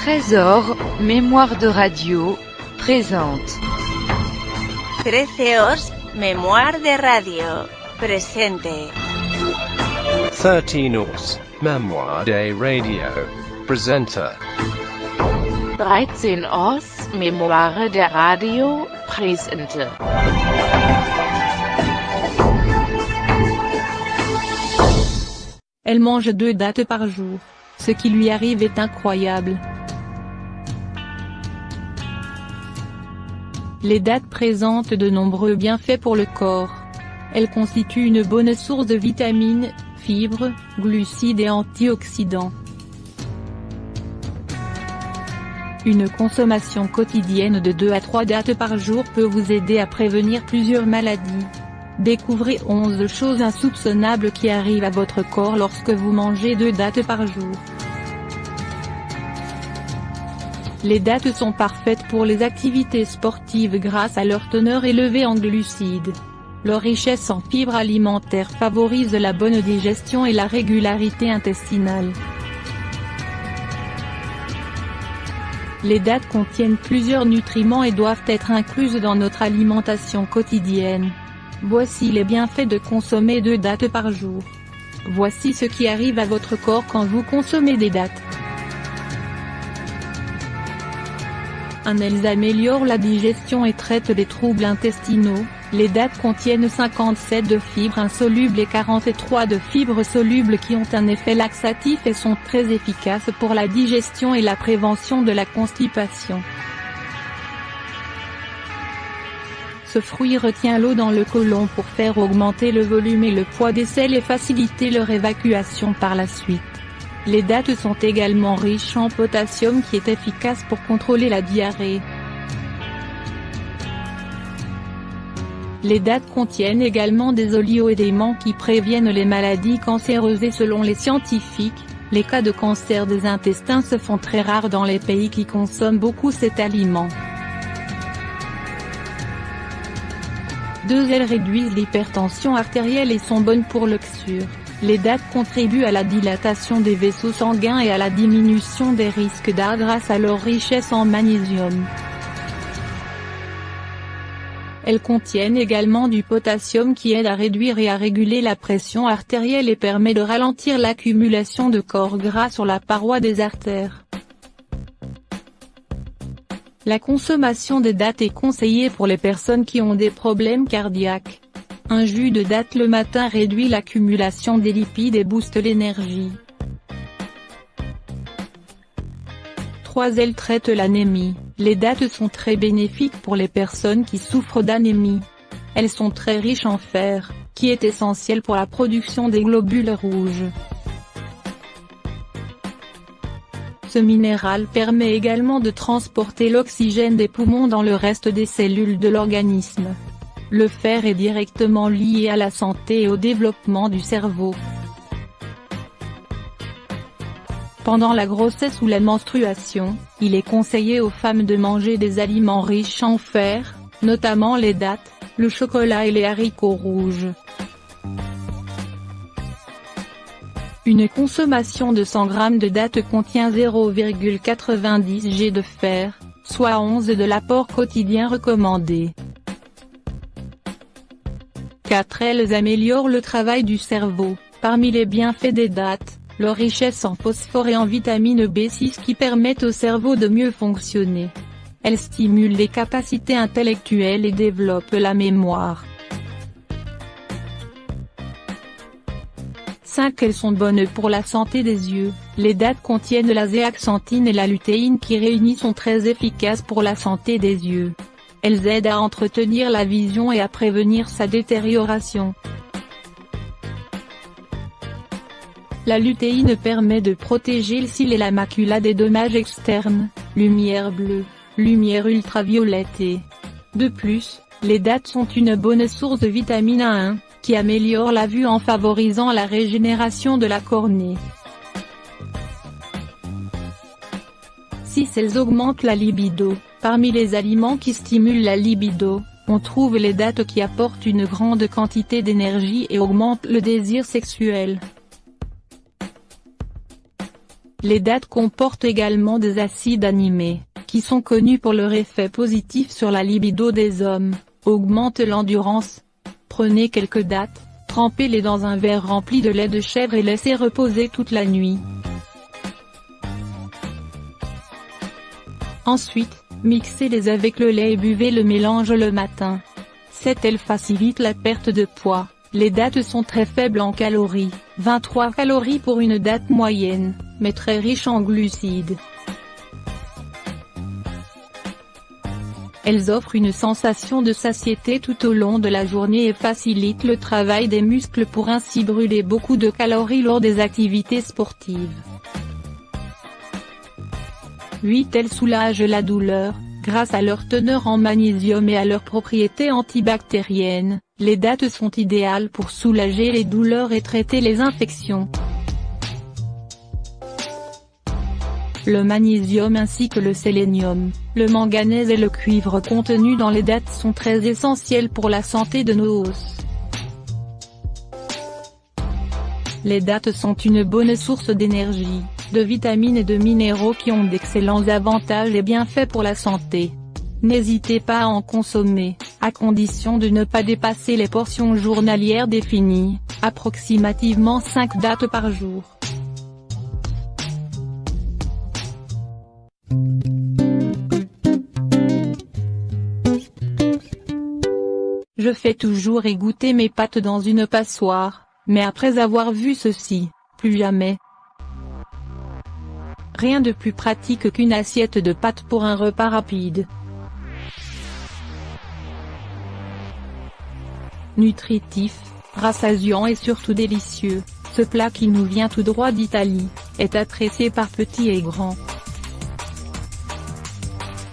Trésor, mémoire de radio, présente. 13 mémoire de radio, presente. 13 mémoire de radio, presente. 13 mémoire de radio, presente. Elle mange 2 dattes par jour. Ce qui lui arrive est incroyable. Les dattes présentent de nombreux bienfaits pour le corps. Elles constituent une bonne source de vitamines, fibres, glucides et antioxydants. Une consommation quotidienne de 2 à 3 dattes par jour peut vous aider à prévenir plusieurs maladies. Découvrez 11 choses insoupçonnables qui arrivent à votre corps lorsque vous mangez 2 dattes par jour. Les dattes sont parfaites pour les activités sportives grâce à leur teneur élevée en glucides. Leur richesse en fibres alimentaires favorise la bonne digestion et la régularité intestinale. Les dattes contiennent plusieurs nutriments et doivent être incluses dans notre alimentation quotidienne. Voici les bienfaits de consommer 2 dattes par jour. Voici ce qui arrive à votre corps quand vous consommez des dattes. Elles améliorent la digestion et traitent les troubles intestinaux. Les dattes contiennent 57 de fibres insolubles et 43 de fibres solubles qui ont un effet laxatif et sont très efficaces pour la digestion et la prévention de la constipation. Ce fruit retient l'eau dans le côlon pour faire augmenter le volume et le poids des selles et faciliter leur évacuation par la suite. Les dattes sont également riches en potassium qui est efficace pour contrôler la diarrhée. Les dattes contiennent également des oligo-éléments qui préviennent les maladies cancéreuses et selon les scientifiques, les cas de cancer des intestins se font très rares dans les pays qui consomment beaucoup cet aliment. 2. Elles réduisent l'hypertension artérielle et sont bonnes pour l'oxure. Les dattes contribuent à la dilatation des vaisseaux sanguins et à la diminution des risques d'ART grâce à leur richesse en magnésium. Elles contiennent également du potassium qui aide à réduire et à réguler la pression artérielle et permet de ralentir l'accumulation de corps gras sur la paroi des artères. La consommation de dattes est conseillée pour les personnes qui ont des problèmes cardiaques. Un jus de dattes le matin réduit l'accumulation des lipides et booste l'énergie. 3. Elles traitent l'anémie. Les dattes sont très bénéfiques pour les personnes qui souffrent d'anémie. Elles sont très riches en fer, qui est essentiel pour la production des globules rouges. Ce minéral permet également de transporter l'oxygène des poumons dans le reste des cellules de l'organisme. Le fer est directement lié à la santé et au développement du cerveau. Pendant la grossesse ou la menstruation, il est conseillé aux femmes de manger des aliments riches en fer, notamment les dattes, le chocolat et les haricots rouges. Une consommation de 100 g de dattes contient 0,90 g de fer, soit 11 de l'apport quotidien recommandé. 4. Elles améliorent le travail du cerveau. Parmi les bienfaits des dattes, leur richesse en phosphore et en vitamine B6 qui permettent au cerveau de mieux fonctionner. Elles stimulent les capacités intellectuelles et développent la mémoire. 5. Elles sont bonnes pour la santé des yeux. Les dattes contiennent la zéaxanthine et la lutéine qui réunies sont très efficaces pour la santé des yeux. Elles aident à entretenir la vision et à prévenir sa détérioration. La lutéine permet de protéger le cil et la macula des dommages externes, lumière bleue, lumière ultraviolette et. De plus, les dattes sont une bonne source de vitamine A1, qui améliore la vue en favorisant la régénération de la cornée. 6. Elles augmentent la libido. Parmi les aliments qui stimulent la libido, on trouve les dattes qui apportent une grande quantité d'énergie et augmentent le désir sexuel. Les dattes comportent également des acides aminés, qui sont connus pour leur effet positif sur la libido des hommes, augmentent l'endurance. Prenez quelques dattes, trempez-les dans un verre rempli de lait de chèvre et laissez reposer toute la nuit. Ensuite, mixez-les avec le lait et buvez le mélange le matin. Cette aile facilite la perte de poids. Les dattes sont très faibles en calories, 23 calories pour une datte moyenne, mais très riches en glucides. Elles offrent une sensation de satiété tout au long de la journée et facilitent le travail des muscles pour ainsi brûler beaucoup de calories lors des activités sportives. 8. Elles soulagent la douleur. Grâce à leur teneur en magnésium et à leurs propriétés antibactériennes, les dattes sont idéales pour soulager les douleurs et traiter les infections. Le magnésium ainsi que le sélénium, le manganèse et le cuivre contenus dans les dattes sont très essentiels pour la santé de nos os. Les dattes sont une bonne source d'énergie, de vitamines et de minéraux qui ont d'excellents avantages et bienfaits pour la santé. N'hésitez pas à en consommer, à condition de ne pas dépasser les portions journalières définies, approximativement 5 dattes par jour. Je fais toujours égoutter mes pâtes dans une passoire, mais après avoir vu ceci, plus jamais. Rien de plus pratique qu'une assiette de pâtes pour un repas rapide. Nutritif, rassasiant et surtout délicieux, ce plat qui nous vient tout droit d'Italie, est apprécié par petits et grands.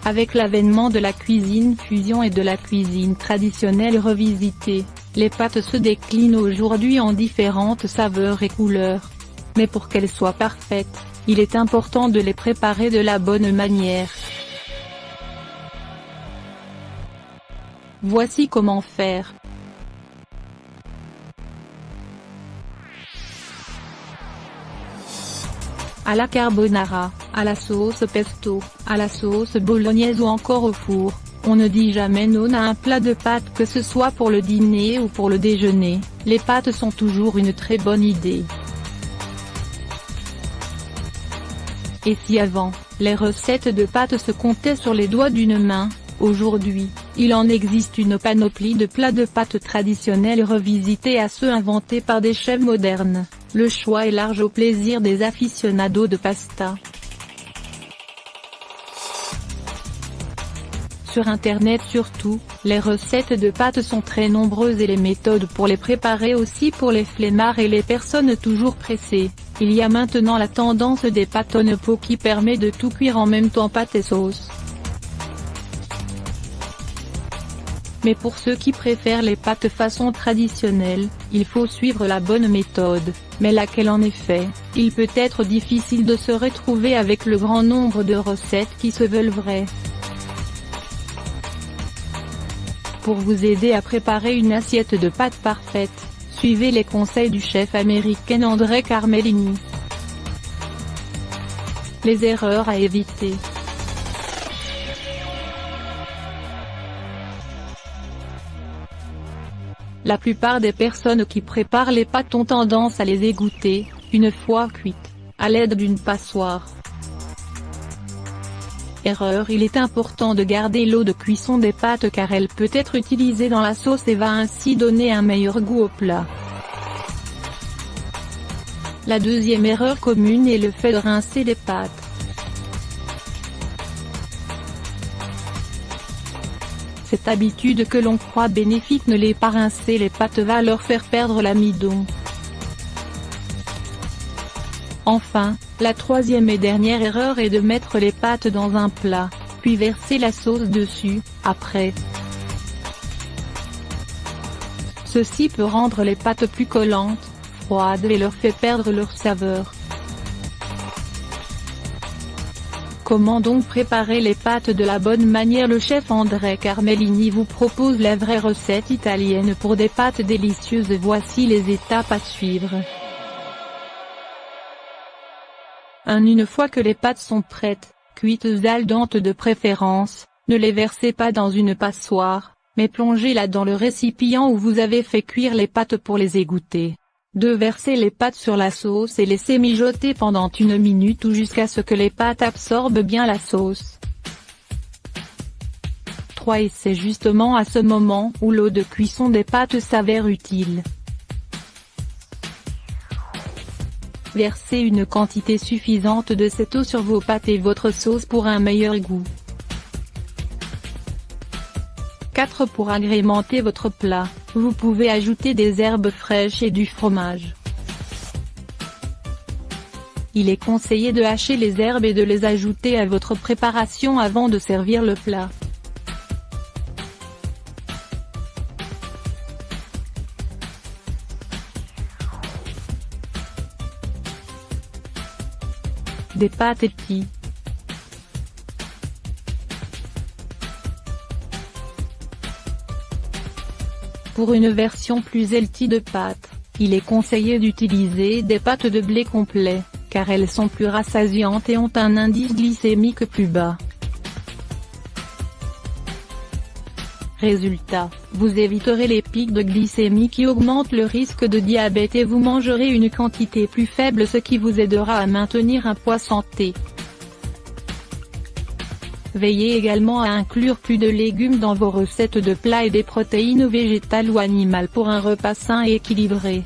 Avec l'avènement de la cuisine fusion et de la cuisine traditionnelle revisitée, les pâtes se déclinent aujourd'hui en différentes saveurs et couleurs. Mais pour qu'elles soient parfaites, il est important de les préparer de la bonne manière. Voici comment faire. À la carbonara, à la sauce pesto, à la sauce bolognaise ou encore au four, on ne dit jamais non à un plat de pâtes que ce soit pour le dîner ou pour le déjeuner, les pâtes sont toujours une très bonne idée. Et si avant, les recettes de pâtes se comptaient sur les doigts d'une main, aujourd'hui, il en existe une panoplie de plats de pâtes traditionnels revisités à ceux inventés par des chefs modernes. Le choix est large au plaisir des aficionados de pasta. Sur internet surtout, les recettes de pâtes sont très nombreuses et les méthodes pour les préparer aussi pour les flemmards et les personnes toujours pressées. Il y a maintenant la tendance des pâtes en pot qui permet de tout cuire en même temps pâte et sauce. Mais pour ceux qui préfèrent les pâtes façon traditionnelle, il faut suivre la bonne méthode, mais laquelle en effet, il peut être difficile de se retrouver avec le grand nombre de recettes qui se veulent vraies. Pour vous aider à préparer une assiette de pâtes parfaite, suivez les conseils du chef américain André Carmellini. Les erreurs à éviter. La plupart des personnes qui préparent les pâtes ont tendance à les égoutter, une fois cuites, à l'aide d'une passoire. Erreur: il est important de garder l'eau de cuisson des pâtes car elle peut être utilisée dans la sauce et va ainsi donner un meilleur goût au plat. La deuxième erreur commune est le fait de rincer les pâtes. Cette habitude que l'on croit bénéfique ne l'est pas. Rincer les pâtes va leur faire perdre l'amidon. Enfin, la troisième et dernière erreur est de mettre les pâtes dans un plat, puis verser la sauce dessus, après. Ceci peut rendre les pâtes plus collantes, froides et leur fait perdre leur saveur. Comment donc préparer les pâtes de la bonne manière? Le chef André Carmellini vous propose la vraie recette italienne pour des pâtes délicieuses. Voici les étapes à suivre. Une fois que les pâtes sont prêtes, cuites al dente de préférence, ne les versez pas dans une passoire, mais plongez-la dans le récipient où vous avez fait cuire les pâtes pour les égoutter. 2. Versez les pâtes sur la sauce et laissez mijoter pendant 1 minute ou jusqu'à ce que les pâtes absorbent bien la sauce. 3. Et c'est justement à ce moment où l'eau de cuisson des pâtes s'avère utile. Versez une quantité suffisante de cette eau sur vos pâtes et votre sauce pour un meilleur goût. 4. Pour agrémenter votre plat, vous pouvez ajouter des herbes fraîches et du fromage. Il est conseillé de hacher les herbes et de les ajouter à votre préparation avant de servir le plat. Des pâtes healthy. Pour une version plus healthy de pâtes, il est conseillé d'utiliser des pâtes de blé complet, car elles sont plus rassasiantes et ont un indice glycémique plus bas. Résultat, vous éviterez les pics de glycémie qui augmentent le risque de diabète et vous mangerez une quantité plus faible, ce qui vous aidera à maintenir un poids santé. Veillez également à inclure plus de légumes dans vos recettes de plats et des protéines végétales ou animales pour un repas sain et équilibré.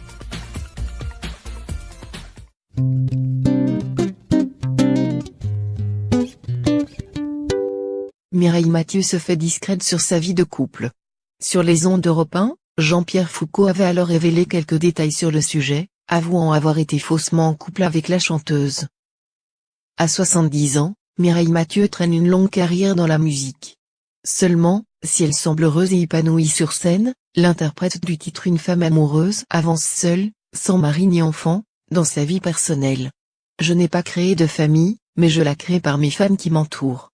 Mireille Mathieu se fait discrète sur sa vie de couple. Sur les ondes d'Europe 1, Jean-Pierre Foucault avait alors révélé quelques détails sur le sujet, avouant avoir été faussement en couple avec la chanteuse. À 70 ans, Mireille Mathieu traîne une longue carrière dans la musique. Seulement, si elle semble heureuse et épanouie sur scène, l'interprète du titre Une femme amoureuse avance seule, sans mari ni enfant, dans sa vie personnelle. Je n'ai pas créé de famille, mais je la crée par mes femmes qui m'entourent.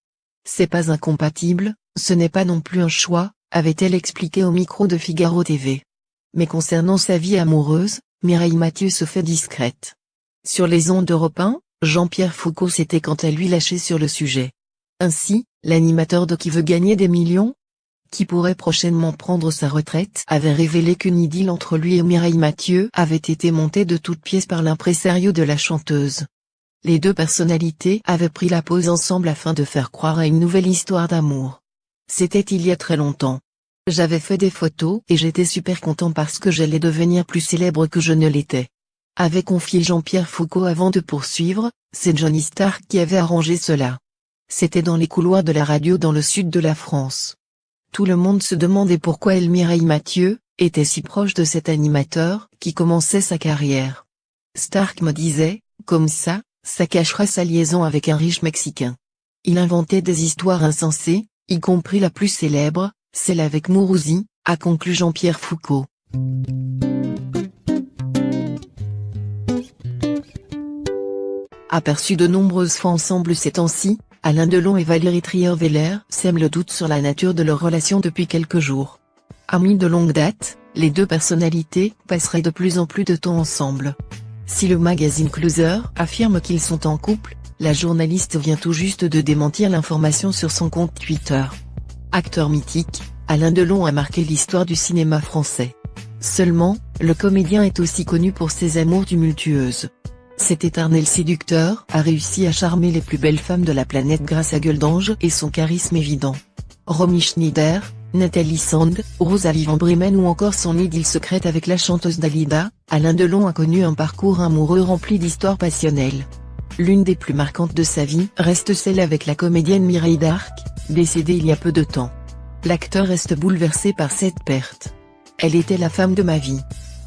C'est pas incompatible, ce n'est pas non plus un choix, avait-elle expliqué au micro de Figaro TV. Mais concernant sa vie amoureuse, Mireille Mathieu se fait discrète. Sur les ondes d'Europe 1, Jean-Pierre Foucault s'était quant à lui lâché sur le sujet. Ainsi, l'animateur de Qui veut gagner des millions, qui pourrait prochainement prendre sa retraite, avait révélé qu'une idylle entre lui et Mireille Mathieu avait été montée de toutes pièces par l'impresario de la chanteuse. Les deux personnalités avaient pris la pause ensemble afin de faire croire à une nouvelle histoire d'amour. C'était il y a très longtemps. J'avais fait des photos et j'étais super content parce que j'allais devenir plus célèbre que je ne l'étais. Avait confié Jean-Pierre Foucault avant de poursuivre, c'est Johnny Stark qui avait arrangé cela. C'était dans les couloirs de la radio dans le sud de la France. Tout le monde se demandait pourquoi Mireille Mathieu était si proche de cet animateur qui commençait sa carrière. Stark me disait, comme ça cachera sa liaison avec un riche Mexicain. Il inventait des histoires insensées, y compris la plus célèbre, celle avec Mourouzi, a conclu Jean-Pierre Foucault. Aperçus de nombreuses fois ensemble ces temps-ci, Alain Delon et Valérie Trierweiler sèment le doute sur la nature de leur relation depuis quelques jours. Amis de longue date, les deux personnalités passeraient de plus en plus de temps ensemble. Si le magazine Closer affirme qu'ils sont en couple, la journaliste vient tout juste de démentir l'information sur son compte Twitter. Acteur mythique, Alain Delon a marqué l'histoire du cinéma français. Seulement, le comédien est aussi connu pour ses amours tumultueuses. Cet éternel séducteur a réussi à charmer les plus belles femmes de la planète grâce à Gueule d'Ange et son charisme évident. Romy Schneider, Nathalie Sand, Rosalie Van Bremen ou encore son idylle secrète avec la chanteuse Dalida, Alain Delon a connu un parcours amoureux rempli d'histoires passionnelles. L'une des plus marquantes de sa vie reste celle avec la comédienne Mireille Darc, décédée il y a peu de temps. L'acteur reste bouleversé par cette perte. Elle était la femme de ma vie.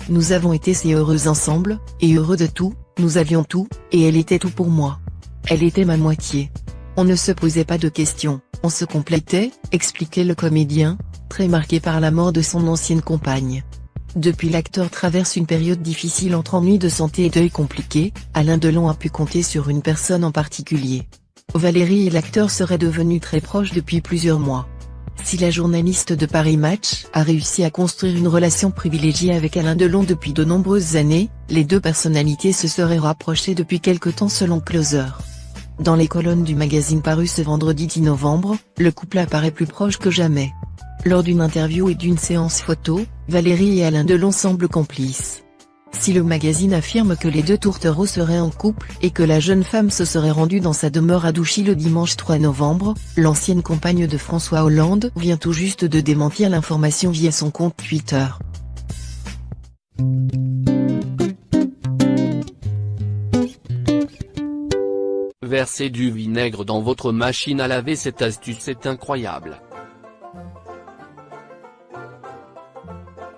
Nous avons été si heureux ensemble, et heureux de tout, nous avions tout, et elle était tout pour moi. Elle était ma moitié. On ne se posait pas de questions, on se complétait, expliquait le comédien, très marqué par la mort de son ancienne compagne. Depuis, l'acteur traverse une période difficile entre ennuis de santé et deuil compliqué. Alain Delon a pu compter sur une personne en particulier. Valérie et l'acteur seraient devenus très proches depuis plusieurs mois. Si la journaliste de Paris Match a réussi à construire une relation privilégiée avec Alain Delon depuis de nombreuses années, les deux personnalités se seraient rapprochées depuis quelque temps selon Closer. Dans les colonnes du magazine paru ce vendredi 10 novembre, le couple apparaît plus proche que jamais. Lors d'une interview et d'une séance photo, Valérie et Alain Delon semblent complices. Si le magazine affirme que les deux tourtereaux seraient en couple et que la jeune femme se serait rendue dans sa demeure à Douchy le dimanche 3 novembre, l'ancienne compagne de François Hollande vient tout juste de démentir l'information via son compte Twitter. Versez du vinaigre dans votre machine à laver, cette astuce est incroyable.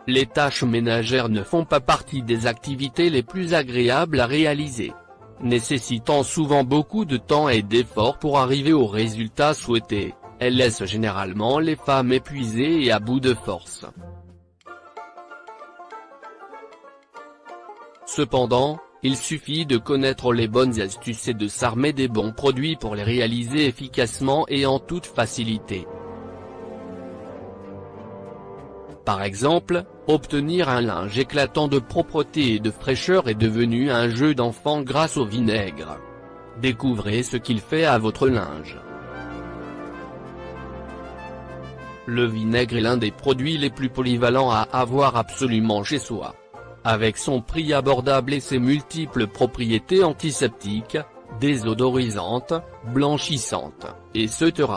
Les tâches ménagères ne font pas partie des activités les plus agréables à réaliser, nécessitant souvent beaucoup de temps et d'efforts pour arriver au résultat souhaité. Elles laissent généralement les femmes épuisées et à bout de force. Cependant, il suffit de connaître les bonnes astuces et de s'armer des bons produits pour les réaliser efficacement et en toute facilité. Par exemple, obtenir un linge éclatant de propreté et de fraîcheur est devenu un jeu d'enfant grâce au vinaigre. Découvrez ce qu'il fait à votre linge. Le vinaigre est l'un des produits les plus polyvalents à avoir absolument chez soi. Avec son prix abordable et ses multiples propriétés antiseptiques, désodorisantes, blanchissantes, etc.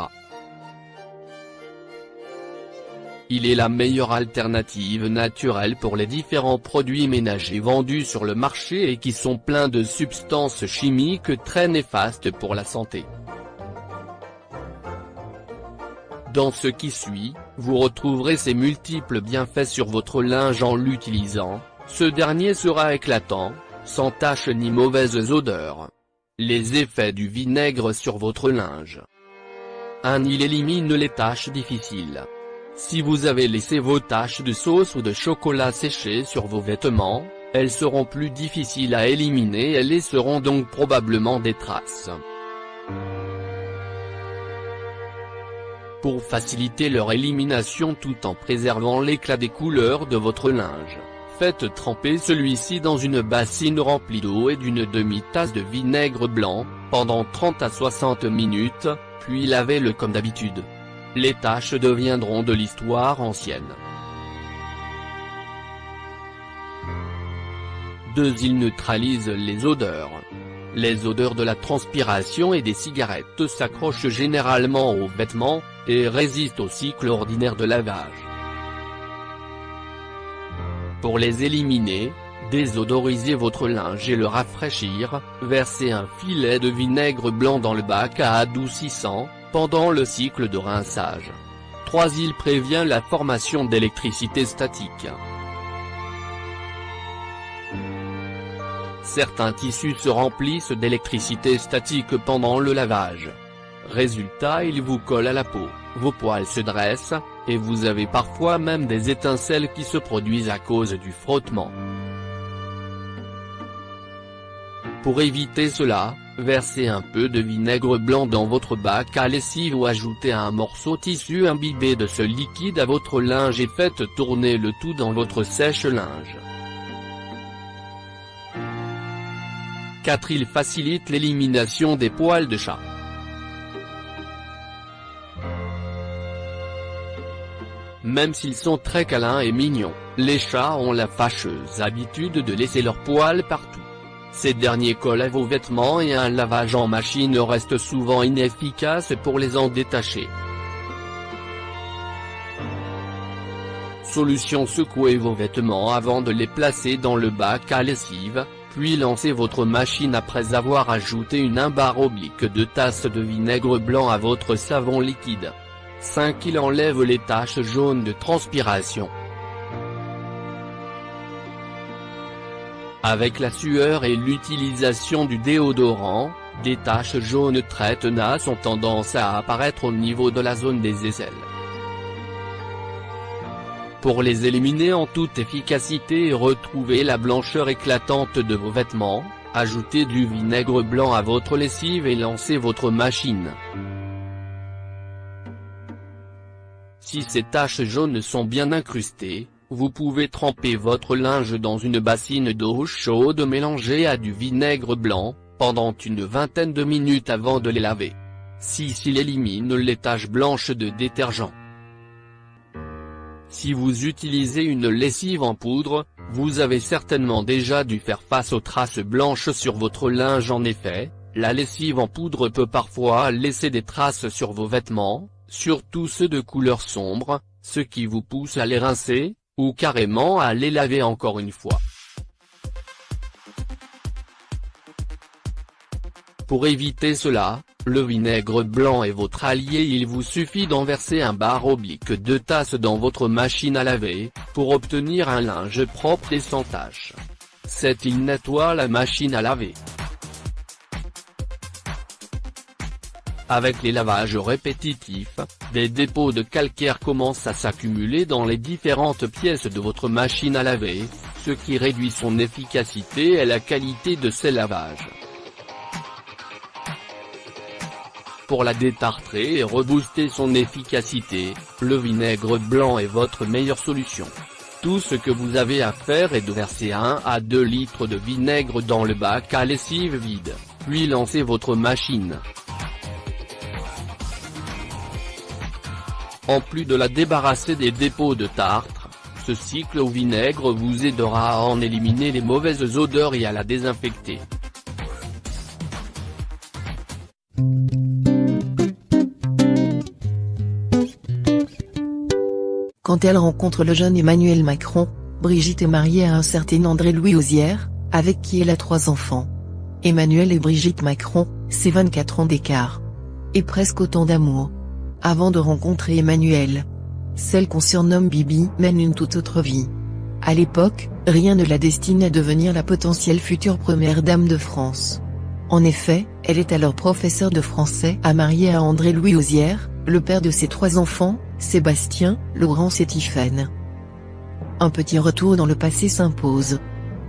Il est la meilleure alternative naturelle pour les différents produits ménagers vendus sur le marché et qui sont pleins de substances chimiques très néfastes pour la santé. Dans ce qui suit, vous retrouverez ces multiples bienfaits sur votre linge en l'utilisant. Ce dernier sera éclatant, sans taches ni mauvaises odeurs. Les effets du vinaigre sur votre linge. 1. Il élimine les taches difficiles. Si vous avez laissé vos taches de sauce ou de chocolat sécher sur vos vêtements, elles seront plus difficiles à éliminer et laisseront donc probablement des traces. Pour faciliter leur élimination tout en préservant l'éclat des couleurs de votre linge, faites tremper celui-ci dans une bassine remplie d'eau et d'une demi-tasse de vinaigre blanc, pendant 30 à 60 minutes, puis lavez-le comme d'habitude. Les taches deviendront de l'histoire ancienne. 2. Il neutralise les odeurs. Les odeurs de la transpiration et des cigarettes s'accrochent généralement aux vêtements, et résistent au cycle ordinaire de lavage. Pour les éliminer, désodorisez votre linge et le rafraîchir, versez un filet de vinaigre blanc dans le bac à adoucissant, pendant le cycle de rinçage. 3. Il prévient la formation d'électricité statique. Certains tissus se remplissent d'électricité statique pendant le lavage. Résultat, il vous colle à la peau, vos poils se dressent, et vous avez parfois même des étincelles qui se produisent à cause du frottement. Pour éviter cela, versez un peu de vinaigre blanc dans votre bac à lessive ou ajoutez un morceau de tissu imbibé de ce liquide à votre linge et faites tourner le tout dans votre sèche-linge. 4. Il facilite l'élimination des poils de chat. Même s'ils sont très câlins et mignons, les chats ont la fâcheuse habitude de laisser leurs poils partout. Ces derniers collent à vos vêtements et un lavage en machine reste souvent inefficace pour les en détacher. Solution: secouez vos vêtements avant de les placer dans le bac à lessive, puis lancez votre machine après avoir ajouté une imbarre oblique de tasse de vinaigre blanc à votre savon liquide. 5. Il enlève les taches jaunes de transpiration. Avec la sueur et l'utilisation du déodorant, des taches jaunes très tenaces ont tendance à apparaître au niveau de la zone des aisselles. Pour les éliminer en toute efficacité et retrouver la blancheur éclatante de vos vêtements, ajoutez du vinaigre blanc à votre lessive et lancez votre machine. Si ces taches jaunes sont bien incrustées, vous pouvez tremper votre linge dans une bassine d'eau chaude mélangée à du vinaigre blanc, pendant une vingtaine de minutes avant de les laver. S'il élimine les taches blanches de détergent. Si vous utilisez une lessive en poudre, vous avez certainement déjà dû faire face aux traces blanches sur votre linge. En effet, la lessive en poudre peut parfois laisser des traces sur vos vêtements, surtout ceux de couleur sombre, ce qui vous pousse à les rincer, ou carrément à les laver encore une fois. Pour éviter cela, le vinaigre blanc est votre allié. Il vous suffit d'en verser un bar oblique 2 tasses dans votre machine à laver, pour obtenir un linge propre et sans tache. Il nettoie la machine à laver. Avec les lavages répétitifs, des dépôts de calcaire commencent à s'accumuler dans les différentes pièces de votre machine à laver, ce qui réduit son efficacité et la qualité de ces lavages. Pour la détartrer et rebooster son efficacité, le vinaigre blanc est votre meilleure solution. Tout ce que vous avez à faire est de verser 1 à 2 litres de vinaigre dans le bac à lessive vide, puis lancez votre machine. En plus de la débarrasser des dépôts de tartre, ce cycle au vinaigre vous aidera à en éliminer les mauvaises odeurs et à la désinfecter. Quand elle rencontre le jeune Emmanuel Macron, Brigitte est mariée à un certain André-Louis Ozière, avec qui elle a 3 enfants. Emmanuel et Brigitte Macron, c'est 24 ans d'écart. Et presque autant d'amour. Avant de rencontrer Emmanuel, celle qu'on surnomme Bibi mène une toute autre vie. À l'époque, rien ne la destine à devenir la potentielle future première dame de France. En effet, elle est alors professeure de français mariée à André-Louis Ozière, le père de ses 3 enfants, Sébastien, Laurence et Tiffaine. Un petit retour dans le passé s'impose.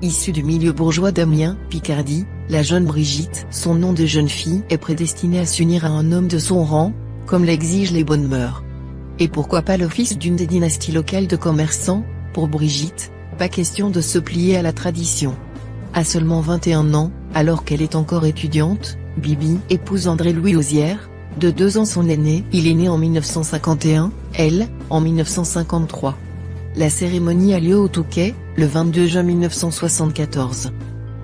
Issue du milieu bourgeois d'Amiens, Picardie, la jeune Brigitte, son nom de jeune fille, est prédestinée à s'unir à un homme de son rang, comme l'exigent les bonnes mœurs. Et pourquoi pas le fils d'une des dynasties locales de commerçants? Pour Brigitte, pas question de se plier à la tradition. À seulement 21 ans, alors qu'elle est encore étudiante, Bibi épouse André-Louis Ozière, de 2 ans son aîné. Il est né en 1951, elle, en 1953. La cérémonie a lieu au Touquet, le 22 juin 1974.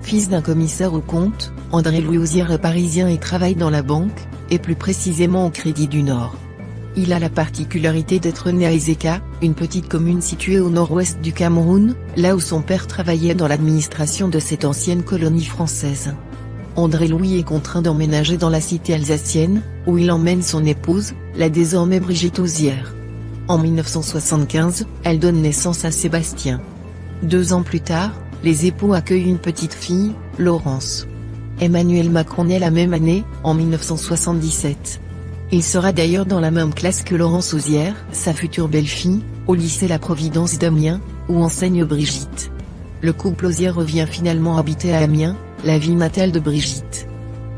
Fils d'un commissaire aux comptes, André-Louis Ozière est parisien et travaille dans la banque, et plus précisément au Crédit du Nord. Il a la particularité d'être né à Ezeka, une petite commune située au nord-ouest du Cameroun, là où son père travaillait dans l'administration de cette ancienne colonie française. André-Louis est contraint d'emménager dans la cité alsacienne, où il emmène son épouse, la désormais Brigitte Ozière. En 1975, elle donne naissance à Sébastien. 2 ans plus tard, les époux accueillent une petite fille, Laurence. Emmanuel Macron naît la même année, en 1977. Il sera d'ailleurs dans la même classe que Laurence Ozière, sa future belle-fille, au lycée La Providence d'Amiens, où enseigne Brigitte. Le couple Ozière revient finalement habiter à Amiens, la ville natale de Brigitte.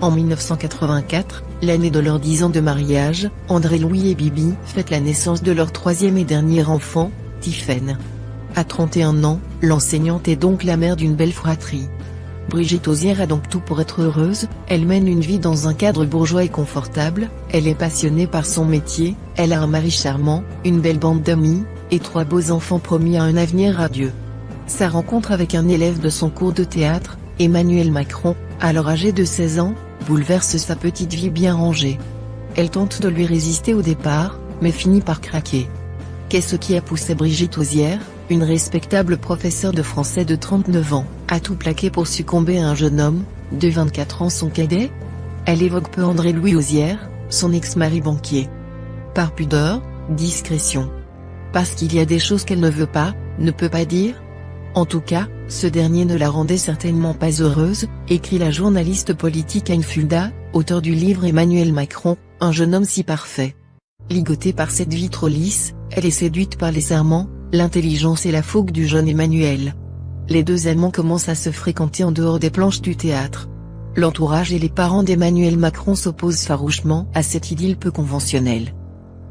En 1984, l'année de leurs 10 ans de mariage, André-Louis et Bibi fêtent la naissance de leur 3e et dernier enfant, Tiffaine. À 31 ans, l'enseignante est donc la mère d'une belle fratrie. Brigitte Ozière a donc tout pour être heureuse, elle mène une vie dans un cadre bourgeois et confortable, elle est passionnée par son métier, elle a un mari charmant, une belle bande d'amis, et 3 beaux enfants promis à un avenir radieux. Sa rencontre avec un élève de son cours de théâtre, Emmanuel Macron, alors âgé de 16 ans, bouleverse sa petite vie bien rangée. Elle tente de lui résister au départ, mais finit par craquer. Qu'est-ce qui a poussé Brigitte Ozière, une respectable professeure de français de 39 ans, à tout plaquer pour succomber à un jeune homme, de 24 ans son cadet? Elle évoque peu André-Louis Ozière, son ex-mari banquier. Par pudeur, discrétion. Parce qu'il y a des choses qu'elle ne veut pas, ne peut pas dire? En tout cas, ce dernier ne la rendait certainement pas heureuse, écrit la journaliste politique Anne Fulda, auteur du livre Emmanuel Macron, un jeune homme si parfait. Ligotée par cette vie trop lisse, elle est séduite par les serments, l'intelligence et la fougue du jeune Emmanuel. Les 2 amants commencent à se fréquenter en dehors des planches du théâtre. L'entourage et les parents d'Emmanuel Macron s'opposent farouchement à cette idylle peu conventionnelle.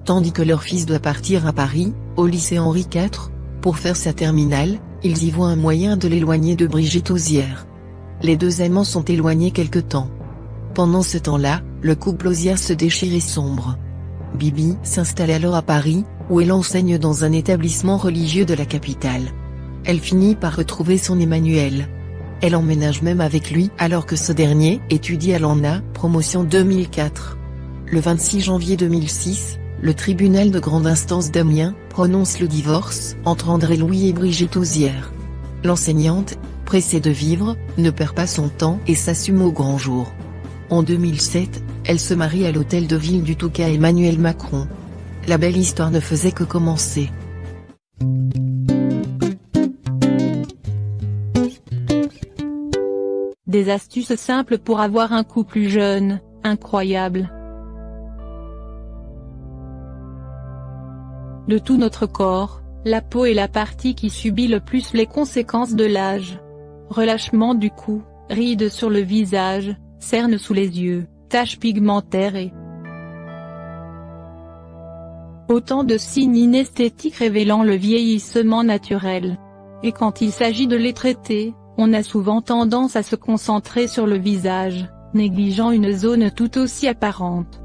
Tandis que leur fils doit partir à Paris, au lycée Henri IV, pour faire sa terminale, ils y voient un moyen de l'éloigner de Brigitte Osière. Les deux amants sont éloignés quelque temps. Pendant ce temps-là, le couple Osière se déchire et sombre. Bibi s'installe alors à Paris, où elle enseigne dans un établissement religieux de la capitale. Elle finit par retrouver son Emmanuel. Elle emménage même avec lui alors que ce dernier étudie à l'ENA, promotion 2004. Le 26 janvier 2006, le tribunal de grande instance d'Amiens prononce le divorce entre André Louis et Brigitte Osière. L'enseignante, pressée de vivre, ne perd pas son temps et s'assume au grand jour. En 2007, elle se marie à l'hôtel de ville du Touquet à Emmanuel Macron. La belle histoire ne faisait que commencer. Des astuces simples pour avoir un cou plus jeune, incroyable. De tout notre corps, la peau est la partie qui subit le plus les conséquences de l'âge. Relâchement du cou, rides sur le visage, cernes sous les yeux, taches pigmentaires et autant de signes inesthétiques révélant le vieillissement naturel. Et quand il s'agit de les traiter, on a souvent tendance à se concentrer sur le visage, négligeant une zone tout aussi apparente.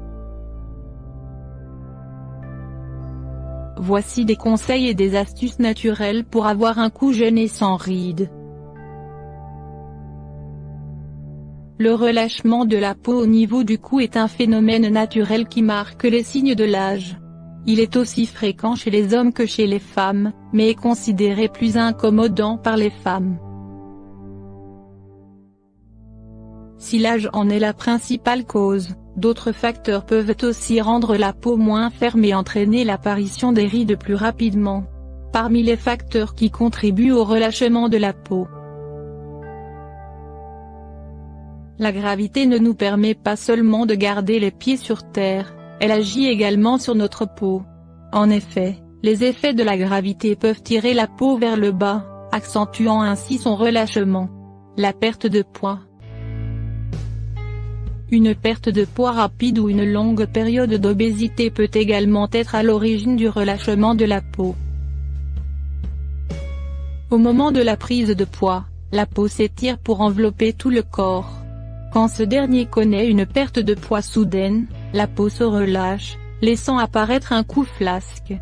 Voici des conseils et des astuces naturelles pour avoir un cou jeune et sans rides. Le relâchement de la peau au niveau du cou est un phénomène naturel qui marque les signes de l'âge. Il est aussi fréquent chez les hommes que chez les femmes, mais est considéré plus incommodant par les femmes. Si l'âge en est la principale cause, d'autres facteurs peuvent aussi rendre la peau moins ferme et entraîner l'apparition des rides plus rapidement. Parmi les facteurs qui contribuent au relâchement de la peau, la gravité ne nous permet pas seulement de garder les pieds sur terre, elle agit également sur notre peau. En effet, les effets de la gravité peuvent tirer la peau vers le bas, accentuant ainsi son relâchement. La perte de poids. Une perte de poids rapide ou une longue période d'obésité peut également être à l'origine du relâchement de la peau. Au moment de la prise de poids, la peau s'étire pour envelopper tout le corps. Quand ce dernier connaît une perte de poids soudaine, la peau se relâche, laissant apparaître un cou flasque.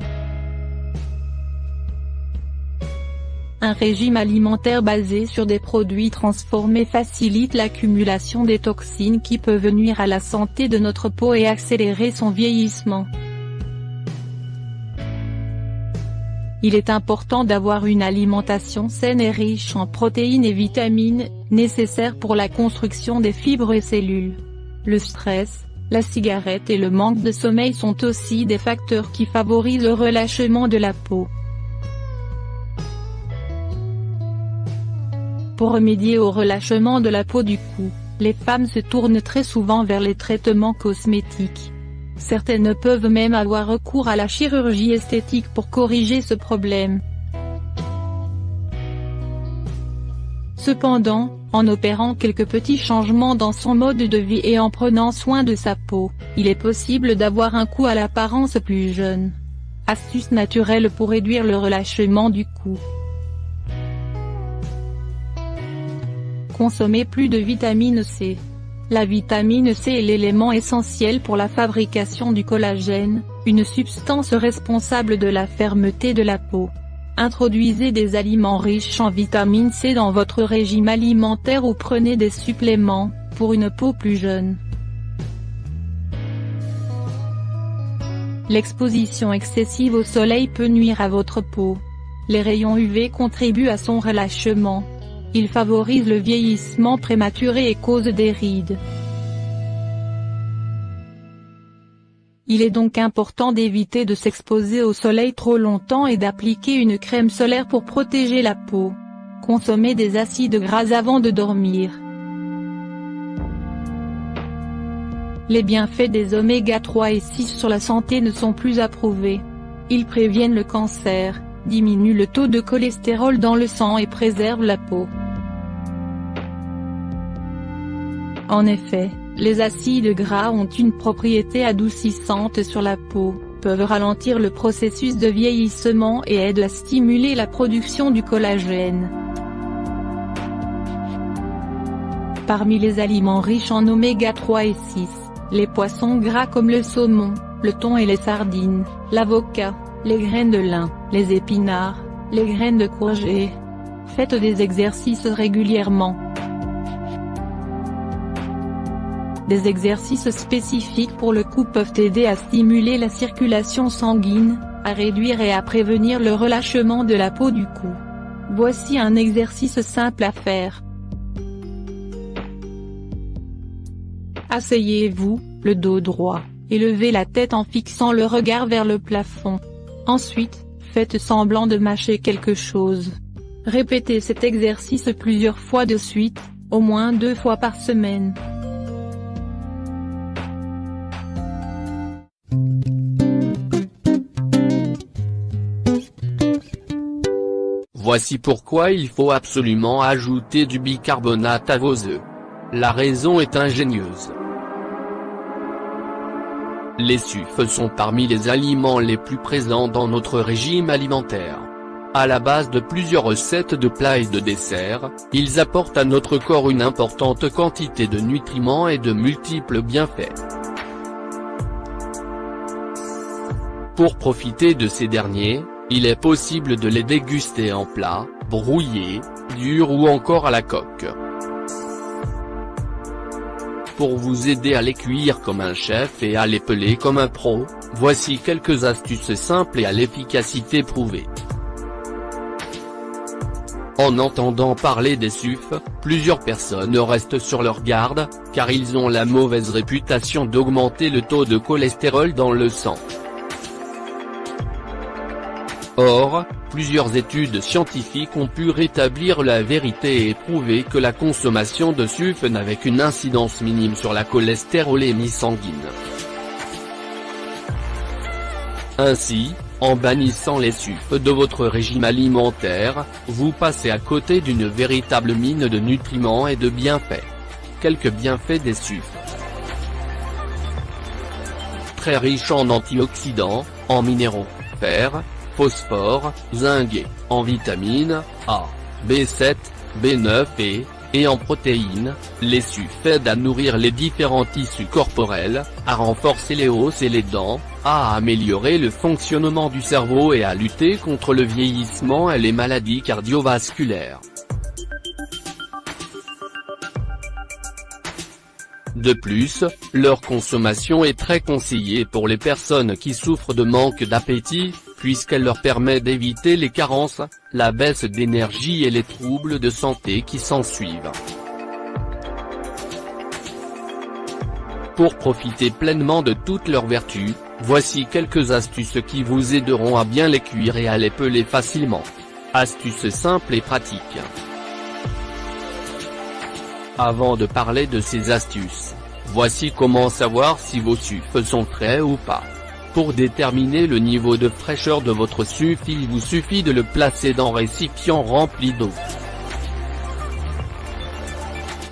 Un régime alimentaire basé sur des produits transformés facilite l'accumulation des toxines qui peuvent nuire à la santé de notre peau et accélérer son vieillissement. Il est important d'avoir une alimentation saine et riche en protéines et vitamines, nécessaires pour la construction des fibres et cellules. Le stress, la cigarette et le manque de sommeil sont aussi des facteurs qui favorisent le relâchement de la peau. Pour remédier au relâchement de la peau du cou, les femmes se tournent très souvent vers les traitements cosmétiques. Certaines peuvent même avoir recours à la chirurgie esthétique pour corriger ce problème. Cependant, en opérant quelques petits changements dans son mode de vie et en prenant soin de sa peau, il est possible d'avoir un cou à l'apparence plus jeune. Astuce naturelle pour réduire le relâchement du cou. Consommer plus de vitamine C. La vitamine C est l'élément essentiel pour la fabrication du collagène, une substance responsable de la fermeté de la peau. Introduisez des aliments riches en vitamine C dans votre régime alimentaire ou prenez des suppléments, pour une peau plus jeune. L'exposition excessive au soleil peut nuire à votre peau. Les rayons UV contribuent à son relâchement. Ils favorisent le vieillissement prématuré et causent des rides. Il est donc important d'éviter de s'exposer au soleil trop longtemps et d'appliquer une crème solaire pour protéger la peau. Consommez des acides gras avant de dormir. Les bienfaits des oméga 3 et 6 sur la santé ne sont plus approuvés. Ils préviennent le cancer, diminuent le taux de cholestérol dans le sang et préservent la peau. En effet, les acides gras ont une propriété adoucissante sur la peau, peuvent ralentir le processus de vieillissement et aident à stimuler la production du collagène. Parmi les aliments riches en oméga 3 et 6, les poissons gras comme le saumon, le thon et les sardines, l'avocat, les graines de lin, les épinards, les graines de courgette. Faites des exercices régulièrement. Des exercices spécifiques pour le cou peuvent aider à stimuler la circulation sanguine, à réduire et à prévenir le relâchement de la peau du cou. Voici un exercice simple à faire. Asseyez-vous, le dos droit, et levez la tête en fixant le regard vers le plafond. Ensuite, faites semblant de mâcher quelque chose. Répétez cet exercice plusieurs fois de suite, au moins 2 fois par semaine. Voici pourquoi il faut absolument ajouter du bicarbonate à vos œufs. La raison est ingénieuse. Les sucres sont parmi les aliments les plus présents dans notre régime alimentaire. À la base de plusieurs recettes de plats et de desserts, ils apportent à notre corps une importante quantité de nutriments et de multiples bienfaits. Pour profiter de ces derniers, il est possible de les déguster en plat, brouillés, durs ou encore à la coque. Pour vous aider à les cuire comme un chef et à les peler comme un pro, voici quelques astuces simples et à l'efficacité prouvée. En entendant parler des sucres, plusieurs personnes restent sur leur garde, car ils ont la mauvaise réputation d'augmenter le taux de cholestérol dans le sang. Or, plusieurs études scientifiques ont pu rétablir la vérité et prouver que la consommation de sucre n'avait qu'une incidence minime sur la cholestérolémie sanguine. Ainsi, en bannissant les sucres de votre régime alimentaire, vous passez à côté d'une véritable mine de nutriments et de bienfaits. Quelques bienfaits des sucres. Très riche en antioxydants, en minéraux, fer, phosphore, zinc et en vitamines A, B7, B9 et en protéines, les sucres aident à nourrir les différents tissus corporels, à renforcer les os et les dents, à améliorer le fonctionnement du cerveau et à lutter contre le vieillissement et les maladies cardiovasculaires. De plus, leur consommation est très conseillée pour les personnes qui souffrent de manque d'appétit, puisqu'elle leur permet d'éviter les carences, la baisse d'énergie et les troubles de santé qui s'ensuivent. Pour profiter pleinement de toutes leurs vertus, voici quelques astuces qui vous aideront à bien les cuire et à les peler facilement. Astuces simples et pratiques. Avant de parler de ces astuces, voici comment savoir si vos sucres sont frais ou pas. Pour déterminer le niveau de fraîcheur de votre sucre, il vous suffit de le placer dans un récipient rempli d'eau.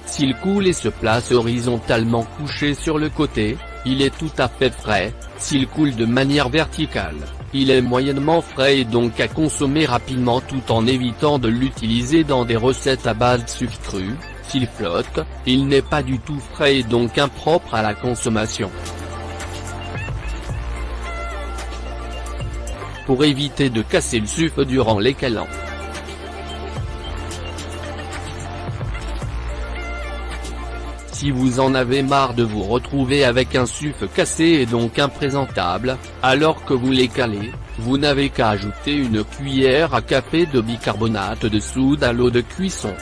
S'il coule et se place horizontalement couché sur le côté, il est tout à fait frais. S'il coule de manière verticale, il est moyennement frais et donc à consommer rapidement tout en évitant de l'utiliser dans des recettes à base de sucre cru. S'il flotte, il n'est pas du tout frais et donc impropre à la consommation. Pour éviter de casser le sucre durant les câlins. Si vous en avez marre de vous retrouver avec un sucre cassé et donc imprésentable, alors que vous les calez, vous n'avez qu'à ajouter une cuillère à café de bicarbonate de soude à l'eau de cuisson.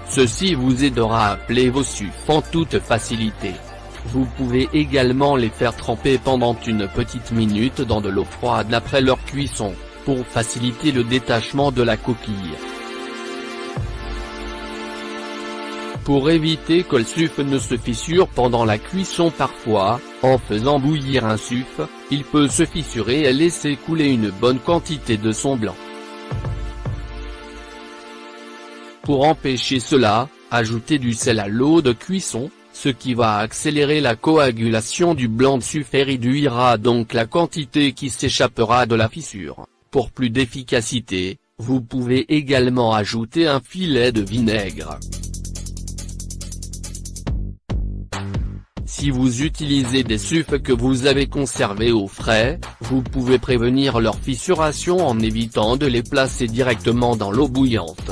Ceci vous aidera à peler vos sucres en toute facilité. Vous pouvez également les faire tremper pendant une petite minute dans de l'eau froide après leur cuisson, pour faciliter le détachement de la coquille. Pour éviter que le sucre ne se fissure pendant la cuisson parfois, en faisant bouillir un sucre, il peut se fissurer et laisser couler une bonne quantité de son blanc. Pour empêcher cela, ajoutez du sel à l'eau de cuisson, ce qui va accélérer la coagulation du blanc de suif et réduira donc la quantité qui s'échappera de la fissure. Pour plus d'efficacité, vous pouvez également ajouter un filet de vinaigre. Si vous utilisez des suifs que vous avez conservés au frais, vous pouvez prévenir leur fissuration en évitant de les placer directement dans l'eau bouillante.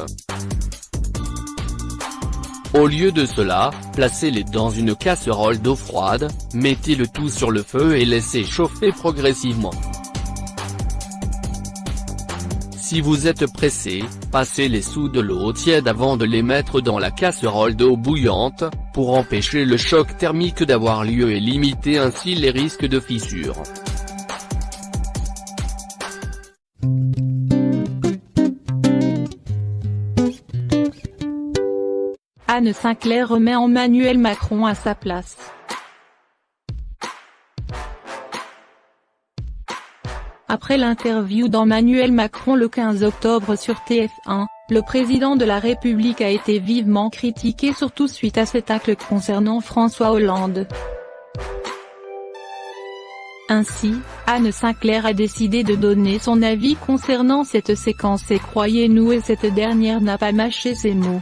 Au lieu de cela, placez-les dans une casserole d'eau froide, mettez le tout sur le feu et laissez chauffer progressivement. Si vous êtes pressé, passez-les sous de l'eau tiède avant de les mettre dans la casserole d'eau bouillante, pour empêcher le choc thermique d'avoir lieu et limiter ainsi les risques de fissure. Anne Sinclair remet Emmanuel Macron à sa place. Après l'interview d'Emmanuel Macron le 15 octobre sur TF1, le président de la République a été vivement critiqué surtout suite à cet acte concernant François Hollande. Ainsi, Anne Sinclair a décidé de donner son avis concernant cette séquence et croyez-nous et cette dernière n'a pas mâché ses mots.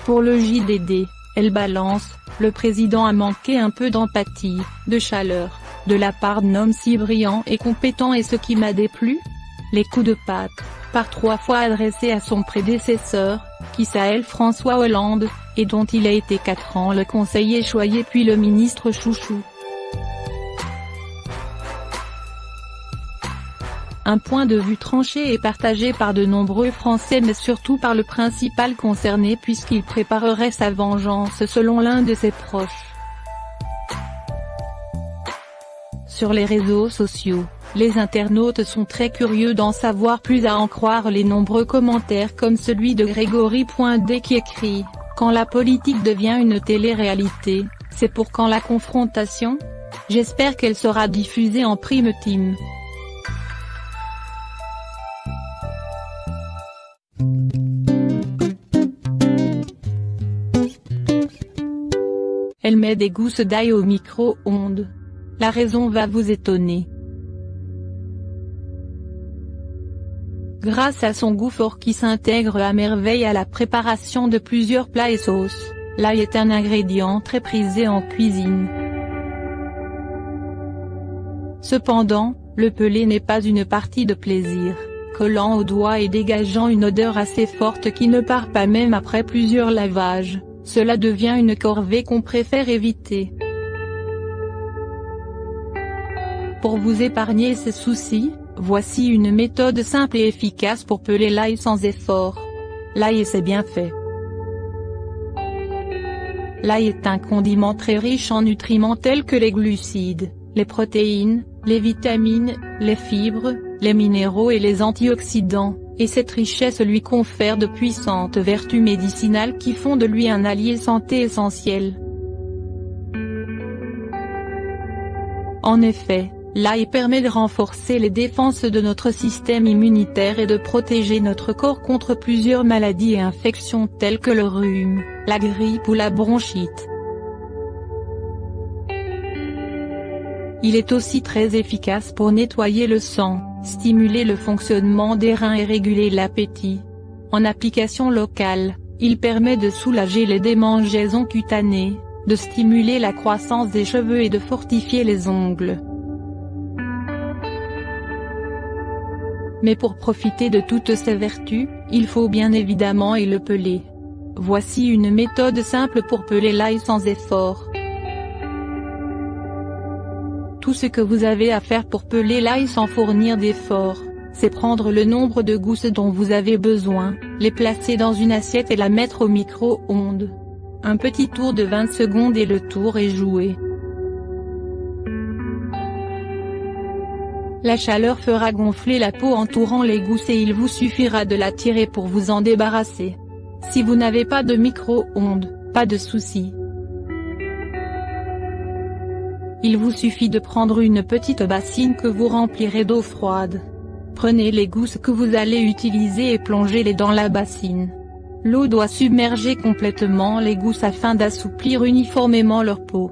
Pour le JDD, elle balance, le président a manqué un peu d'empathie, de chaleur, de la part d'un homme si brillant et compétent et ce qui m'a déplu ? Les coups de patte, par 3 fois adressés à son prédécesseur, qui s'appelle François Hollande, et dont il a été 4 ans le conseiller choyé puis le ministre chouchou. Un point de vue tranché et partagé par de nombreux Français mais surtout par le principal concerné puisqu'il préparerait sa vengeance selon l'un de ses proches. Sur les réseaux sociaux, les internautes sont très curieux d'en savoir plus à en croire les nombreux commentaires comme celui de Grégory.d qui écrit « Quand la politique devient une télé-réalité, c'est pour quand la confrontation ? J'espère qu'elle sera diffusée en prime time. » Elle met des gousses d'ail au micro-ondes. La raison va vous étonner. Grâce à son goût fort qui s'intègre à merveille à la préparation de plusieurs plats et sauces, l'ail est un ingrédient très prisé en cuisine. Cependant, le peler n'est pas une partie de plaisir, collant aux doigts et dégageant une odeur assez forte qui ne part pas même après plusieurs lavages, cela devient une corvée qu'on préfère éviter. Pour vous épargner ces soucis, voici une méthode simple et efficace pour peler l'ail sans effort. L'ail et ses bienfaits. L'ail est un condiment très riche en nutriments tels que les glucides, les protéines, les vitamines, les fibres, les minéraux et les antioxydants, et cette richesse lui confère de puissantes vertus médicinales qui font de lui un allié santé essentiel. En effet, l'ail permet de renforcer les défenses de notre système immunitaire et de protéger notre corps contre plusieurs maladies et infections telles que le rhume, la grippe ou la bronchite. Il est aussi très efficace pour nettoyer le sang, stimuler le fonctionnement des reins et réguler l'appétit. En application locale, il permet de soulager les démangeaisons cutanées, de stimuler la croissance des cheveux et de fortifier les ongles. Mais pour profiter de toutes ces vertus, il faut bien évidemment le peler. Voici une méthode simple pour peler l'ail sans effort. Tout ce que vous avez à faire pour peler l'ail sans fournir d'effort, c'est prendre le nombre de gousses dont vous avez besoin, les placer dans une assiette et la mettre au micro-ondes. Un petit tour de 20 secondes et le tour est joué. La chaleur fera gonfler la peau entourant les gousses et il vous suffira de la tirer pour vous en débarrasser. Si vous n'avez pas de micro-ondes, pas de souci. Il vous suffit de prendre une petite bassine que vous remplirez d'eau froide. Prenez les gousses que vous allez utiliser et plongez-les dans la bassine. L'eau doit submerger complètement les gousses afin d'assouplir uniformément leur peau.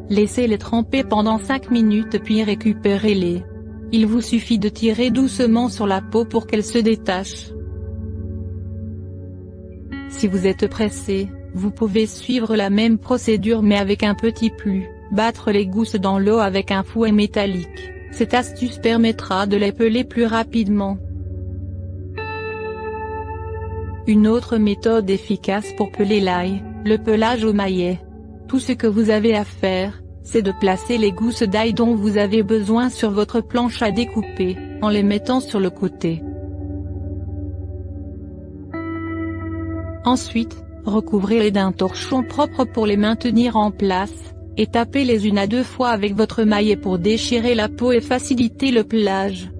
Laissez-les tremper pendant 5 minutes puis récupérez-les. Il vous suffit de tirer doucement sur la peau pour qu'elle se détache. Si vous êtes pressé, vous pouvez suivre la même procédure mais avec un petit plus, battre les gousses dans l'eau avec un fouet métallique. Cette astuce permettra de les peler plus rapidement. Une autre méthode efficace pour peler l'ail, le pelage au maillet. Tout ce que vous avez à faire, c'est de placer les gousses d'ail dont vous avez besoin sur votre planche à découper, en les mettant sur le côté. Ensuite, recouvrez-les d'un torchon propre pour les maintenir en place, et tapez-les 1 à 2 fois avec votre maillet pour déchirer la peau et faciliter le pelage.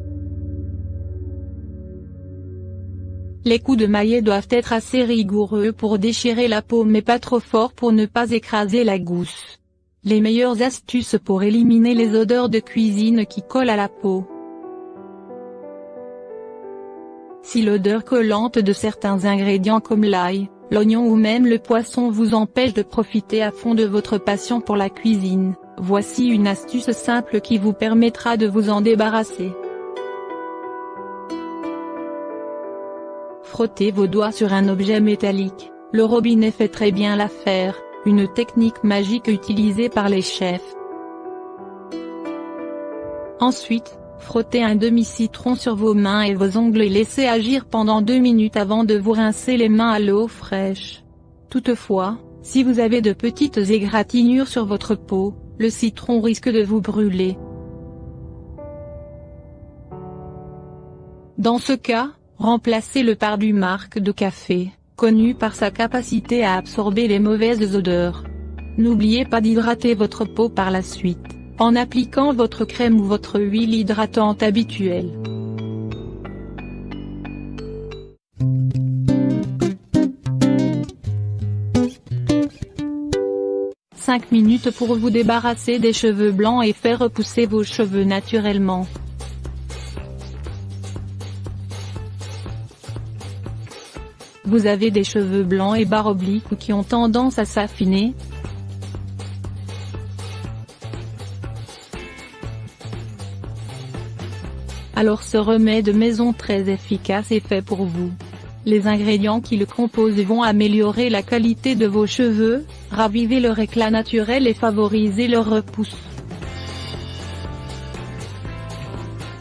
Les coups de maillet doivent être assez rigoureux pour déchirer la peau mais pas trop fort pour ne pas écraser la gousse. Les meilleures astuces pour éliminer les odeurs de cuisine qui collent à la peau. Si l'odeur collante de certains ingrédients comme l'ail, l'oignon ou même le poisson vous empêche de profiter à fond de votre passion pour la cuisine, voici une astuce simple qui vous permettra de vous en débarrasser. Frottez vos doigts sur un objet métallique, le robinet fait très bien l'affaire, une technique magique utilisée par les chefs. Ensuite, frottez un demi-citron sur vos mains et vos ongles et laissez agir pendant 2 minutes avant de vous rincer les mains à l'eau fraîche. Toutefois, si vous avez de petites égratignures sur votre peau, le citron risque de vous brûler. Dans ce cas, remplacez le par du marc de café, connu par sa capacité à absorber les mauvaises odeurs. N'oubliez pas d'hydrater votre peau par la suite, en appliquant votre crème ou votre huile hydratante habituelle. « 5 minutes pour vous débarrasser des cheveux blancs et faire repousser vos cheveux naturellement. » Vous avez des cheveux blancs et barres obliques ou qui ont tendance à s'affiner? Alors ce remède maison très efficace est fait pour vous. Les ingrédients qui le composent vont améliorer la qualité de vos cheveux, raviver leur éclat naturel et favoriser leur repousse.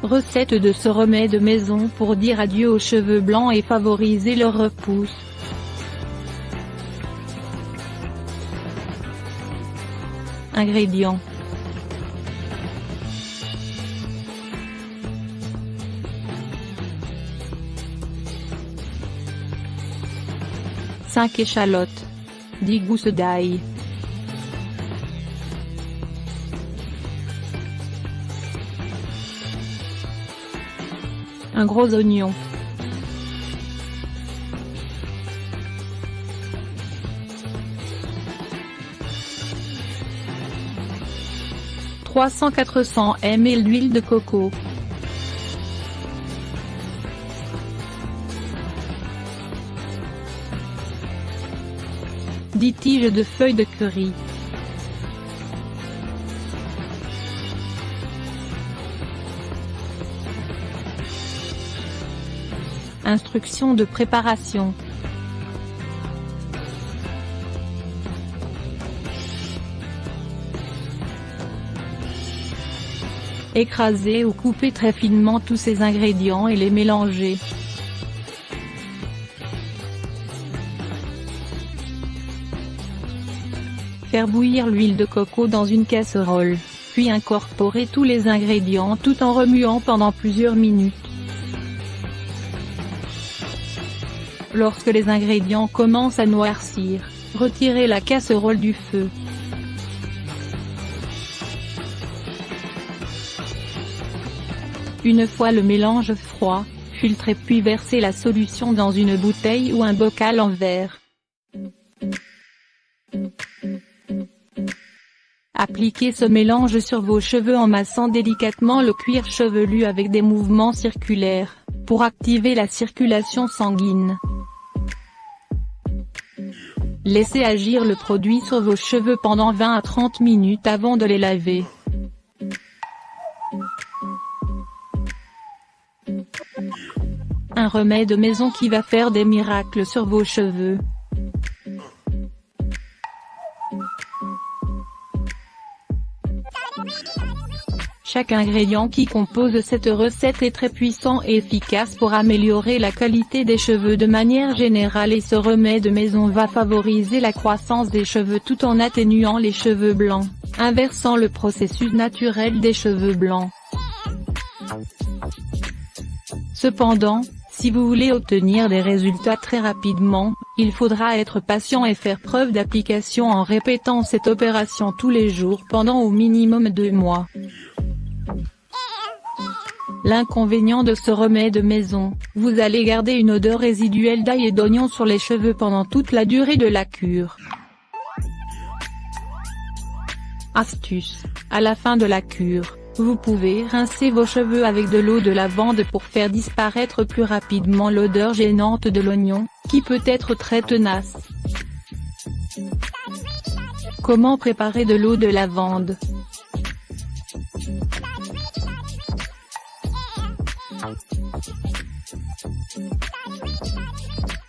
Recette de ce remède maison pour dire adieu aux cheveux blancs et favoriser leur repousse. Ingrédients. « 5 échalotes. 10 gousses d'ail. Un gros oignon. « 300-400 ml d'huile de coco. 10 tiges de feuilles de curry. Instructions de préparation. Écrasez ou coupez très finement tous ces ingrédients et les mélangez. Faire bouillir l'huile de coco dans une casserole, puis incorporer tous les ingrédients tout en remuant pendant plusieurs minutes. Lorsque les ingrédients commencent à noircir, retirez la casserole du feu. Une fois le mélange froid, filtrez puis versez la solution dans une bouteille ou un bocal en verre. Appliquez ce mélange sur vos cheveux en massant délicatement le cuir chevelu avec des mouvements circulaires. pour activer la circulation sanguine. Laissez agir le produit sur vos cheveux pendant 20 à 30 minutes avant de les laver. Un remède maison qui va faire des miracles sur vos cheveux. Chaque ingrédient qui compose cette recette est très puissant et efficace pour améliorer la qualité des cheveux de manière générale, et ce remède maison va favoriser la croissance des cheveux tout en atténuant les cheveux blancs, inversant le processus naturel des cheveux blancs. Cependant, si vous voulez obtenir des résultats très rapidement, il faudra être patient et faire preuve d'application en répétant cette opération tous les jours pendant au minimum 2 mois. L'inconvénient de ce remède maison, vous allez garder une odeur résiduelle d'ail et d'oignon sur les cheveux pendant toute la durée de la cure. Astuce: à la fin de la cure, vous pouvez rincer vos cheveux avec de l'eau de lavande pour faire disparaître plus rapidement l'odeur gênante de l'oignon, qui peut être très tenace. Comment préparer de l'eau de lavande?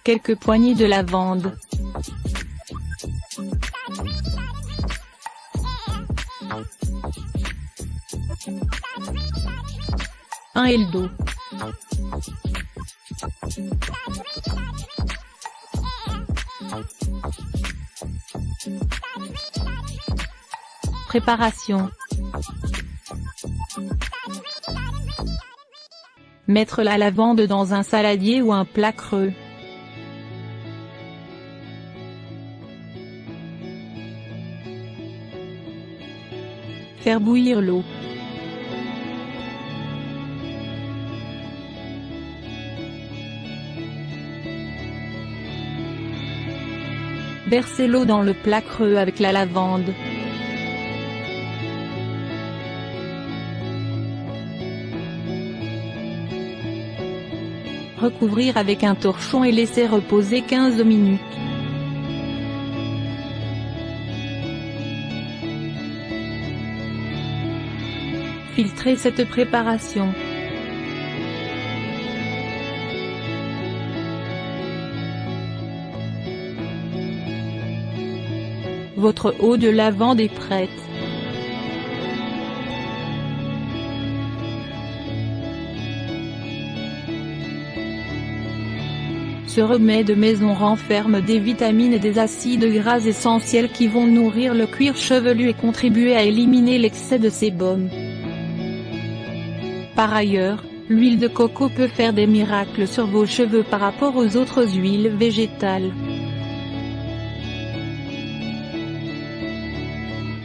Quelques poignées de lavande. Un L d'eau. Préparation. Mettre la lavande dans un saladier ou un plat creux. Faire bouillir l'eau. Verser l'eau dans le plat creux avec la lavande. Recouvrir avec un torchon et laisser reposer 15 minutes. Filtrer cette préparation. Votre eau de lavande est prête. Ce remède maison renferme des vitamines et des acides gras essentiels qui vont nourrir le cuir chevelu et contribuer à éliminer l'excès de sébum. Par ailleurs, l'huile de coco peut faire des miracles sur vos cheveux par rapport aux autres huiles végétales.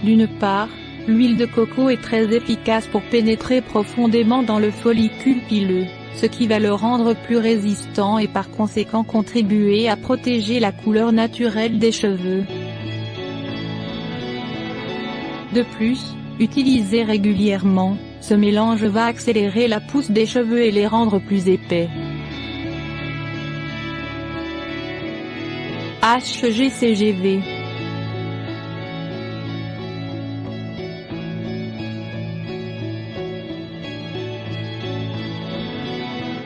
D'une part, l'huile de coco est très efficace pour pénétrer profondément dans le follicule pileux, ce qui va le rendre plus résistant et par conséquent contribuer à protéger la couleur naturelle des cheveux. De plus, utilisé régulièrement, ce mélange va accélérer la pousse des cheveux et les rendre plus épais. HGCGV.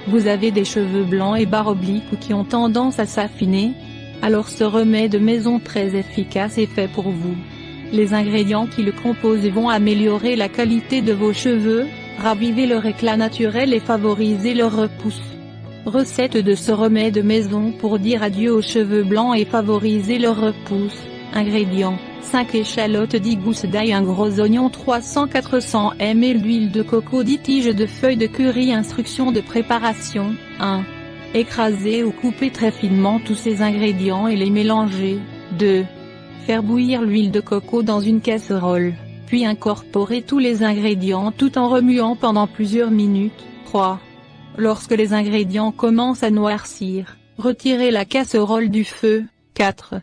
Vous avez des cheveux blancs et barres obliques ou qui ont tendance à s'affiner? Alors ce remède maison très efficace est fait pour vous. Les ingrédients qui le composent vont améliorer la qualité de vos cheveux, raviver leur éclat naturel et favoriser leur repousse. Recette de ce remède maison pour dire adieu aux cheveux blancs et favoriser leur repousse. Ingrédients: 5 échalotes, 10 gousses d'ail, un gros oignon, 300-400 ml d'huile de coco, 10 tiges de feuilles de curry. Instructions de préparation. 1. Écraser ou couper très finement tous ces ingrédients et les mélanger. 2. Faire bouillir l'huile de coco dans une casserole, puis incorporer tous les ingrédients tout en remuant pendant plusieurs minutes. 3. Lorsque les ingrédients commencent à noircir, retirez la casserole du feu. 4.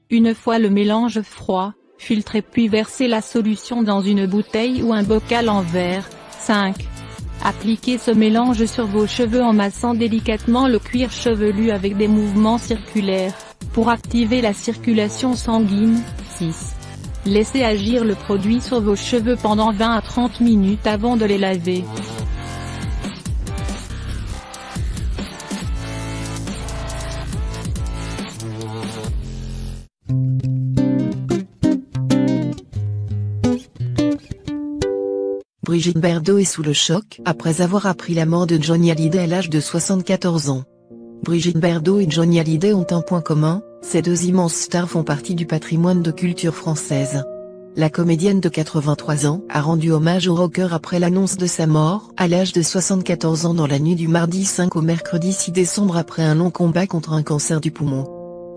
Une fois le mélange froid, filtrez puis versez la solution dans une bouteille ou un bocal en verre. 5. Appliquez ce mélange sur vos cheveux en massant délicatement le cuir chevelu avec des mouvements circulaires, pour activer la circulation sanguine. 6. Laissez agir le produit sur vos cheveux pendant 20 à 30 minutes avant de les laver. Brigitte Bardot est sous le choc après avoir appris la mort de Johnny Hallyday à l'âge de 74 ans. Brigitte Bardot et Johnny Hallyday ont un point commun, ces deux immenses stars font partie du patrimoine de culture française. La comédienne de 83 ans a rendu hommage au rocker après l'annonce de sa mort à l'âge de 74 ans dans la nuit du mardi 5 au mercredi 6 décembre après un long combat contre un cancer du poumon.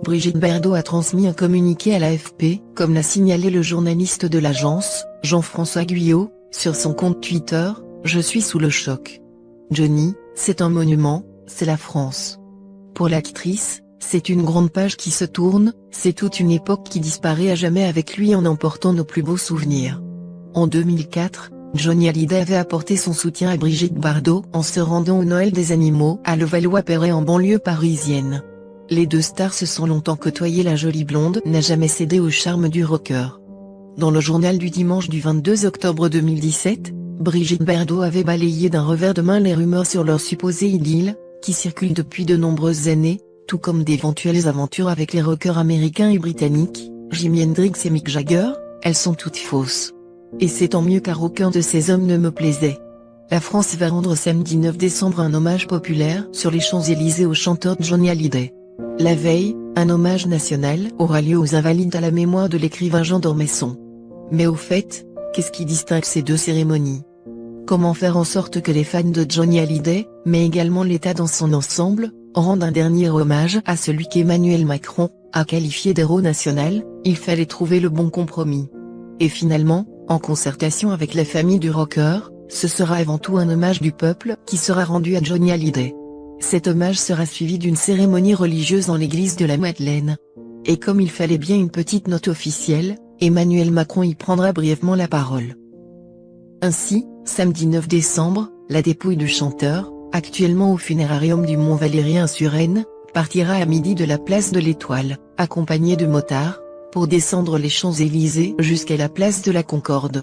Brigitte Bardot a transmis un communiqué à l'AFP, comme l'a signalé le journaliste de l'agence, Jean-François Guyot, sur son compte Twitter, « Je suis sous le choc. Johnny, c'est un monument, c'est la France. Pour l'actrice, c'est une grande page qui se tourne, c'est toute une époque qui disparaît à jamais avec lui en emportant nos plus beaux souvenirs. » En 2004, Johnny Hallyday avait apporté son soutien à Brigitte Bardot en se rendant au Noël des animaux à Levallois-Perret en banlieue parisienne. Les deux stars se sont longtemps côtoyées, la jolie blonde n'a jamais cédé au charme du rocker. Dans le journal du dimanche du 22 octobre 2017, Brigitte Bardot avait balayé d'un revers de main les rumeurs sur leur supposée idylle, qui circulent depuis de nombreuses années, tout comme d'éventuelles aventures avec les rockers américains et britanniques, Jimi Hendrix et Mick Jagger. Elles sont toutes fausses. Et c'est tant mieux car aucun de ces hommes ne me plaisait. La France va rendre samedi 9 décembre un hommage populaire sur les Champs-Élysées au chanteur Johnny Hallyday. La veille, un hommage national aura lieu aux Invalides à la mémoire de l'écrivain Jean d'Ormesson. Mais au fait, qu'est-ce qui distingue ces deux cérémonies? Comment faire en sorte que les fans de Johnny Hallyday, mais également l'État dans son ensemble, rendent un dernier hommage à celui qu'Emmanuel Macron a qualifié d'héros national? Il fallait trouver le bon compromis. Et finalement, en concertation avec la famille du rocker, ce sera avant tout un hommage du peuple qui sera rendu à Johnny Hallyday. Cet hommage sera suivi d'une cérémonie religieuse dans l'église de la Madeleine. Et comme il fallait bien une petite note officielle, Emmanuel Macron y prendra brièvement la parole. Ainsi, samedi 9 décembre, la dépouille du chanteur, actuellement au funérarium du Mont Valérien sur Rennes, partira à midi de la place de l'Étoile, accompagnée de motards, pour descendre les Champs-Élysées jusqu'à la place de la Concorde.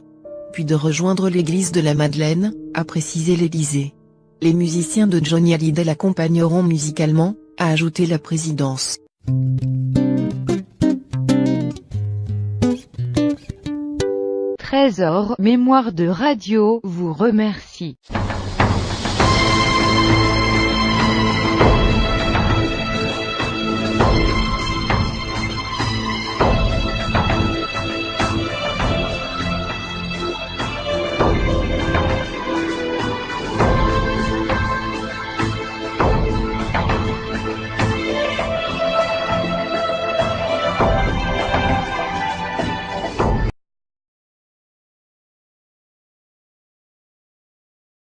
Puis de rejoindre l'église de la Madeleine, a précisé l'Élysée. Les musiciens de Johnny Hallyday l'accompagneront musicalement, a ajouté la présidence. Trésor Mémoire de Radio vous remercie.